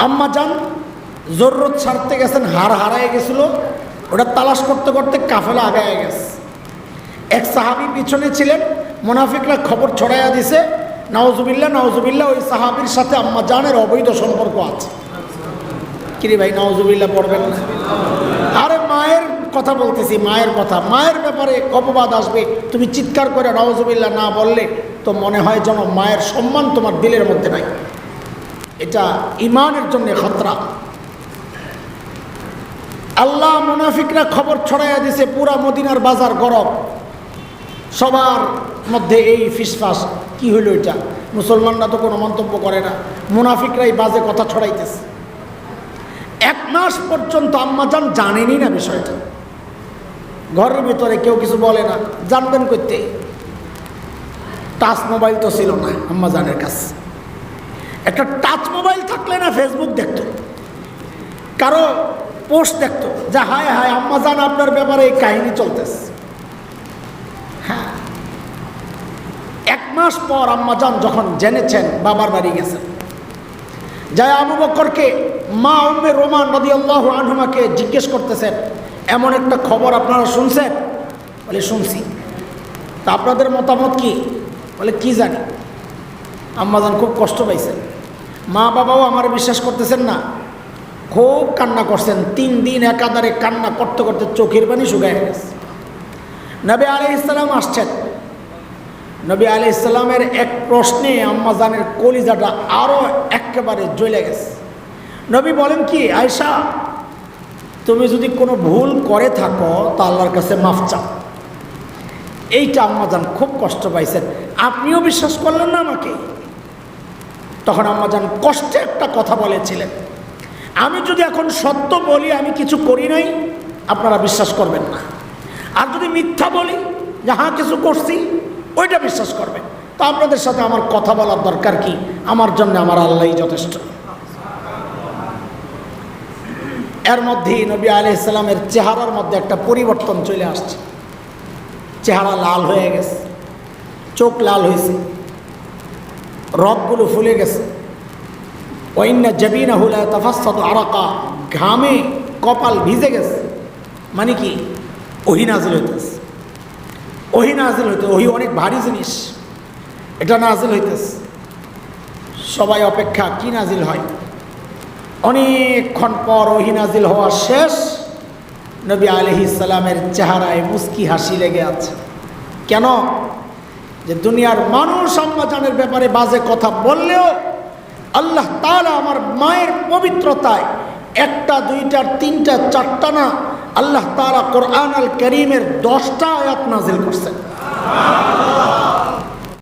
আম্মা জান জরুরত ছাড়তে গেছেন, হার হারায় গেছিল, ওটা তালাশ করতে করতে কাফেলা আগায় গেছে। এক সাহাবি পিছনে ছিলেন, মুনাফিকরা খবর ছড়াইয়া দিছে, নাউজুবিল্লাহ নাউজুবিল্লাহ, ওই সাহাবির সাথে আম্মা জানের অবৈধ সম্পর্ক আছে। কিরে ভাই নাউজুবিল্লাহ পড়বেন না? আরে মায়ের কথা বলতেছি, মায়ের কথা, মায়ের ব্যাপারে অপবাদ আসবে, তুমি চিৎকার করে নাউজুবিল্লাহ না বললে তো মনে হয় যেন মায়ের সম্মান তোমার দিলের মধ্যে নাই। এটা ইমানের জন্য খতরা। আল্লাহ মুনাফিকরা খবর ছড়াইয়া দিছে, পুরা মদিনার বাজার গরম, সবার মধ্যে এই ফিসফাস, কি হইল এটা? মুসলমানরা তো কোনো মন্তব্য করে না, মুনাফিকরাই বাজে কথা ছড়াইতেছে। 1 মাস পর্যন্ত আম্মাজান জানেনই না বিষয়টা, ঘরের ভিতরে কেউ কিছু বলে না, জানবেন করতে? টাচ মোবাইল তো ছিল না আম্মাজানের কাছে। একটা টাচ মোবাইল থাকলে না ফেসবুক দেখতো, কারো পোস্ট দেখতো, যা হায় হায় আম্মাজান আপনার ব্যাপারে এই কাহিনী চলতেছে। হ্যাঁ, 1 মাস পর আম্মাজান যখন জেনেছেন, বাবার বাড়ি গেছেন, যাই আবু বকরকে, মা উম্মে রোমান রাদিয়াল্লাহু আনহুমাকে জিজ্ঞেস করতেছেন, এমন একটা খবর আপনারা শুনছেন? বলে শুনছি। তা আপনাদের মতামত কি? বলে কি জানি। আম্মাজান খুব কষ্ট পাইছেন, মা বাবাও আমার বিশ্বাস করতেছেন না, খুব কান্না করছেন। 3 দিন একাধারে কান্না করতে করতে চোখের পানি শুকায় গেছে। নবী আলাইহিস সালাম আসছেন, নবী আলাইহিস সালামের এক প্রশ্নে আম্মাজানের কলিজাটা আরও একেবারে জ্বলে গেছে। নবী বলেন কি, আয়েশা তুমি যদি কোনো ভুল করে থাকো তা আল্লাহর কাছে মাফ চাও। এইটা আম্মাজান খুব কষ্ট পাইছেন, আপনিও বিশ্বাস করলেন না আমাকে। তখন আম্মাজান কষ্টে একটা কথা বলেছিলেন, আমি যদি এখন সত্য বলি আমি কিছু করি নাই, আপনারা বিশ্বাস করবেন না, আর যদি মিথ্যা বলি যে হ্যাঁ কিছু করছি, ওইটা বিশ্বাস করবেন। তো আপনাদের সাথে আমার কথা বলার দরকার কি? আমার জন্য আমার আল্লাহই যথেষ্ট। এর মধ্যেই নবী আলাইহিস সালামের চেহারার মধ্যে একটা পরিবর্তন চলে আসছে, চেহারা লাল হয়ে গেছে, চোখ লাল হয়েছে, রগগুলো ফুলে গেছে। ওয়াইন্না জাবিনাহু লা তাফাসসাদু আরাকা, ঘামে কপাল ভিজে গেছে। মানে কি? ওহী নাজিল হইতেছে, ওহী নাজিল হইতে, ওহী অনেক ভারী জিনিস, এটা নাজিল হইতেছে। সবাই অপেক্ষা কি নাজিল হয়। অনেকক্ষণ পর ওহী নাজিল হওয়া শেষ, নবী আলাইহিস সালামের চেহারায় মুস্কি হাসি লেগে আছে। কেন? যে দুনিয়ার মানুষ আম্মাজানের ব্যাপারে বাজে কথা বললেও আল্লাহ তাআলা আমার মায়ের পবিত্রতায় 1টা 2টা 3টা 4টা না, আল্লাহ তাআলা কোরআন আল কারীমের 10টা আয়াত নাজিল করছেন।